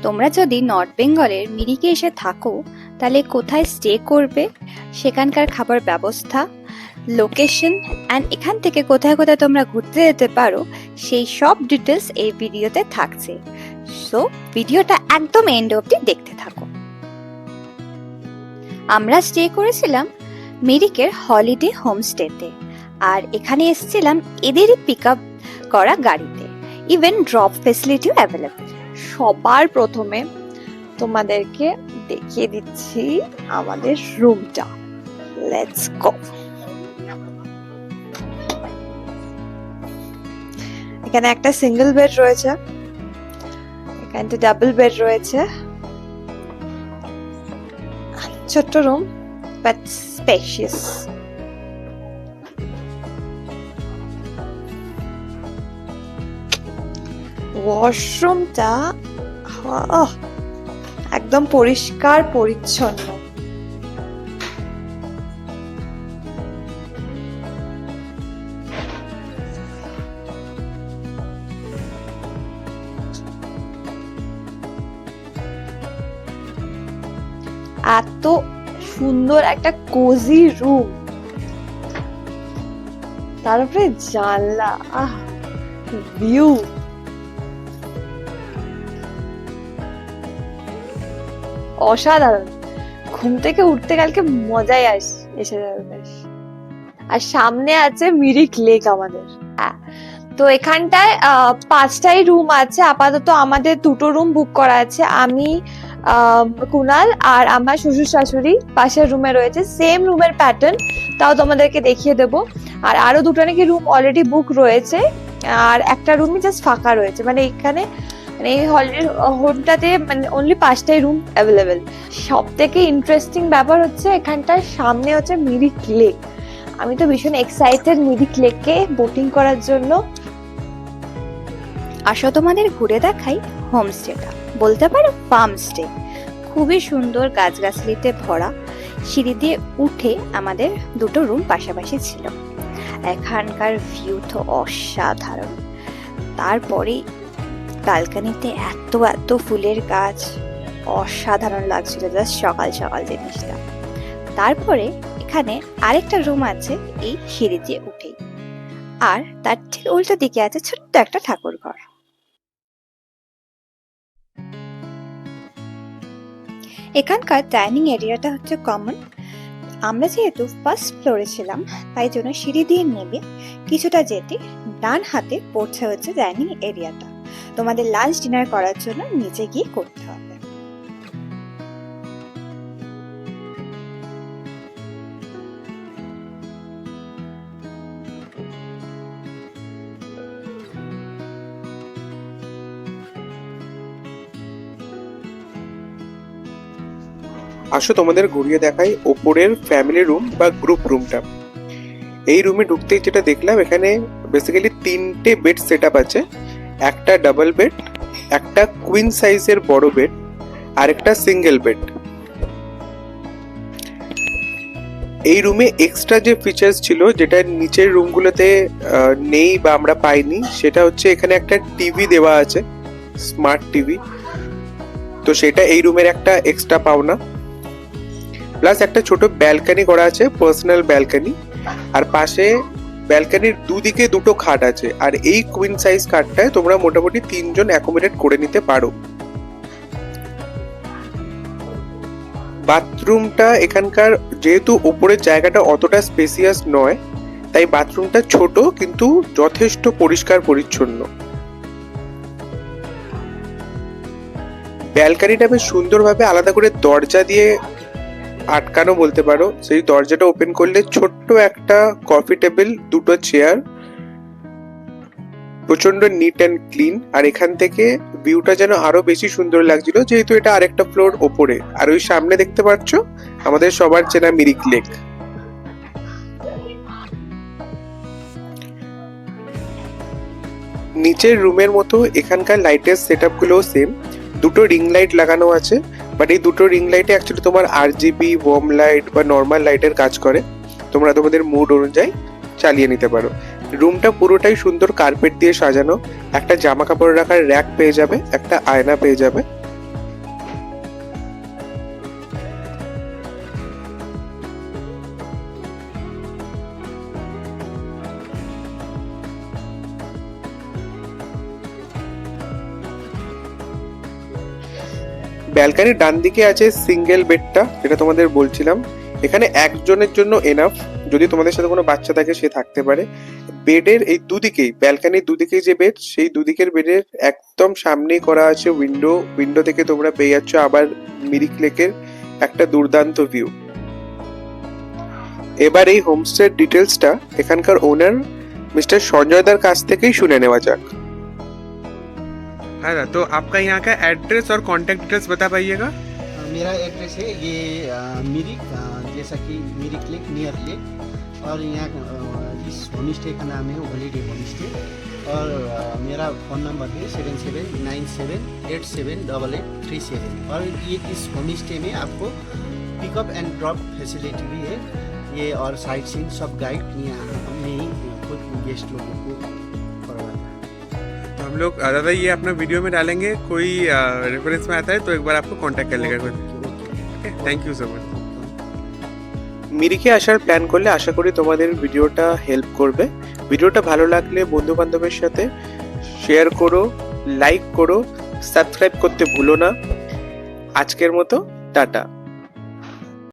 তোমরা যদি নর্থ বেঙ্গলের মিরিকে এসে থাকো তাহলে কোথায় স্টে করবে, সেখানকার খাবার ব্যবস্থা, লোকেশন অ্যান্ড এখান থেকে কোথায় কোথায় তোমরা ঘুরতে যেতে পারো সেই সব ডিটেলস এই ভিডিওতে থাকছে। সো ভিডিওটা একদম এন্ড অবধি দেখতে থাকো। আমরা স্টে করেছিলাম মিরিকের হলিডে হোমস্টেতে, আর এখানে এসেছিলাম এদেরই পিক আপ করা গাড়িতে। ইভেন ড্রপ ফেসিলিটিও অ্যাভেলেবল। সবার প্রথমে তোমাদেরকে দেখিয়ে দিচ্ছি আমাদের রুমটা। Let's go. এখানে একটা সিঙ্গেল বেড রয়েছে, এখানে ডাবল বেড রয়েছে। ছোট্ট রুম বাট স্পেশিয়াস। ওয়াশরুমটা একদম পরিষ্কার পরিচ্ছন্ন। এত সুন্দর একটা কোজি রুম, তারপরে জানলা, ভিউ। অসাধারণ। ঘুম থেকে উঠতে কালকে মজাই এসে যাবে বেশ। আর সামনে আছে মিরিক লেক আমাদের। তো এখানটায় 5টাই রুম আছে আপাতত। আমাদের 2টো রুম বুক করা আছে। আমি, কুনাল আর আমার শ্বশুর শাশুড়ি পাশের রুমে রয়েছে। সেম রুমের প্যাটার্ন, তাও তোমাদেরকে দেখিয়ে দেবো। আর আরো 2টো নাকি রুম অলরেডি বুক রয়েছে, আর একটা রুমই জাস্ট ফাঁকা রয়েছে। মানে এখানে এই হোমটাতে মানে অনলি 5টাই রুম অ্যাভেলেবেল। সব থেকে ইন্টারেস্টিং ব্যাপার হচ্ছে এখানটার সামনে হচ্ছে মিরিক লেক। আমি তো ভীষণ এক্সাইটেড মিরিক লেককে বোটিং করার জন্য। আসো তোমাদের ঘুরে দেখাই হোমস্টেটা, বলতে পারো ফার্ম স্টে। খুবই সুন্দর, গাছগাছালিতে ভরা। সিঁড়ি দিয়ে উঠে আমাদের 2টো রুম পাশাপাশি ছিল। এখানকার ভিউ তো অসাধারণ। তারপরে ব্যালকনিতে এত এত ফুলের গাছ, অসাধারণ লাগছিল জাস্ট সকাল সকাল জিনিসটা। তারপরে এখানে আরেকটা রুম আছে এই সিঁড়ি দিয়ে উঠেই, আর তার ঠিক উল্টো দিকে আছে ছোট্ট একটা ঠাকুর ঘর। এখানকার ডাইনিং এরিয়াটা হচ্ছে কমন। আমরা যেহেতু ফার্স্ট ফ্লোরে ছিলাম তাই জন্য সিঁড়ি দিয়ে নেমে কিছুটা যেতে ডান হাতে পড়ছে হচ্ছে ডাইনিং এরিয়াটা। তোমাদের লাঞ্চ ডিনার করার জন্য নিচে গিয়ে করতে হবে। আসো তোমাদের ঘুরিয়ে দেখাই ওপরের ফ্যামিলি রুম বা গ্রুপ রুমটা। এই রুমে ঢুকতেই যেটা দেখলাম, এখানে বেসিক্যালি 3টে বেড সেট আপ আছে। একটা ডাবল বেড, একটা কুইন সাইজের বড় বেড, আর একটা সিঙ্গেল বেড। এই রুমে এক্সট্রা যে ফিচার্স ছিল যেটা নিচের রুমগুলোতে নেই বা আমরা পাইনি, সেটা হচ্ছে এখানে একটা টিভি দেওয়া আছে, স্মার্ট টিভি। তো সেটা এই রুমের একটা এক্সট্রা পাওনা। প্লাস একটা ছোট ব্যালকনি করা আছে, পার্সোনাল ব্যালকনি। আর পাশে ব্যালকনির দুদিকে 2টো খাট আছে। আর এই কুইন সাইজ খাটটায় তোমরা মোটামুটি 3 জন অ্যাকোমোডেট করে নিতে পারো। বাথরুমটা এখানকার যেহেতু উপরের জায়গাটা অতটা স্পেসিয়াস নয়, তাই বাথরুমটা ছোট কিন্তু যথেষ্ট পরিষ্কার পরিচ্ছন্ন। ব্যালকনিটা বেশ সুন্দরভাবে আলাদা করে দরজা দিয়ে আটকানো বলতে পারো। সেই দরজাটা ওপেন করলে ছোট্ট একটা কফি টেবিল, 2টো চেয়ার, প্রচন্ড নিট অ্যান্ড ক্লিন। আর এখান থেকে ভিউটা যেন আরো বেশি সুন্দর লাগছিল, যেহেতু এটা আরেকটা ফ্লোর ওপরে। আর ওই সামনে দেখতে পাচ্ছ আমাদের সবার চেনা মিরিক লেক। নিচের রুমের মতো এখানকার লাইটের সেট আপ গুলোও সেম। 2টো রিং লাইট লাগানো আছে, বাট এই 2টো রিং লাইটে অ্যাকচুয়ালি তোমার RGB, ওয়ার্ম লাইট বা নর্মাল লাইটের কাজ করে। তোমরা তোমাদের মুড অনুযায়ী চালিয়ে নিতে পারো। রুমটা পুরোটাই সুন্দর কার্পেট দিয়ে সাজানো। একটা জামা কাপড় রাখার র্যাক পেয়ে যাবে, একটা আয়না পেয়ে যাবে। ব্যালকানির ডান দিকে আছে সিঙ্গেল বেডটা, যেটা তোমাদের বলছিলাম। এখানে একজনের জন্য এনাফ, যদি তোমাদের সাথে কোনো বাচ্চা থাকে সে থাকতে পারে। বেডের এই দুদিকেই, ব্যালকানির দুদিকেই যে বেড, সেই দুদিকের বেডের একদম সামনেই করা আছে উইন্ডো। উইন্ডো থেকে তোমরা পেয়ে যাচ্ছ আবার মিরিক লেকের একটা দুর্দান্ত ভিউ। এবার এই হোমস্টের ডিটেলসটা এখানকার ওনার मिस्टर সঞ্জয়দার কাছ থেকেই শুনে নেওয়া যাক। हाँ तो आपका यहाँ का एड्रेस और कॉन्टैक्ट डिटेल्स बता पाइएगा। मेरा एड्रेस है ये मिरिक, जैसा कि मिरिक लेक, नियर लेक। और यहाँ इस होम स्टे का नाम है हॉलीडे होम स्टे। और मेरा फ़ोन नंबर है 7797878837। और ये इस होम स्टे में आपको पिकअप एंड ड्रॉप फैसिलिटी भी है ये, और साइट सीइंग सब गाइड यहाँ हमने ही खुद गेस्ट लोगों को करवाया। तो हम लोग दादा ये अपना वीडियो में डालेंगे, कोई रेफरेंस में आता है तो एक बार आपको कांटेक्ट कर लेगा। Okay, thank you so much. মিরিকে আসার প্ল্যান করলে আশা করি তোমাদের ভিডিওটা হেল্প করবে। ভিডিওটা ভালো লাগলে বন্ধু বান্ধবের সাথে শেয়ার করো, লাইক করো, সাবস্ক্রাইব করতে ভুলো না। আজকের মতো টাটা।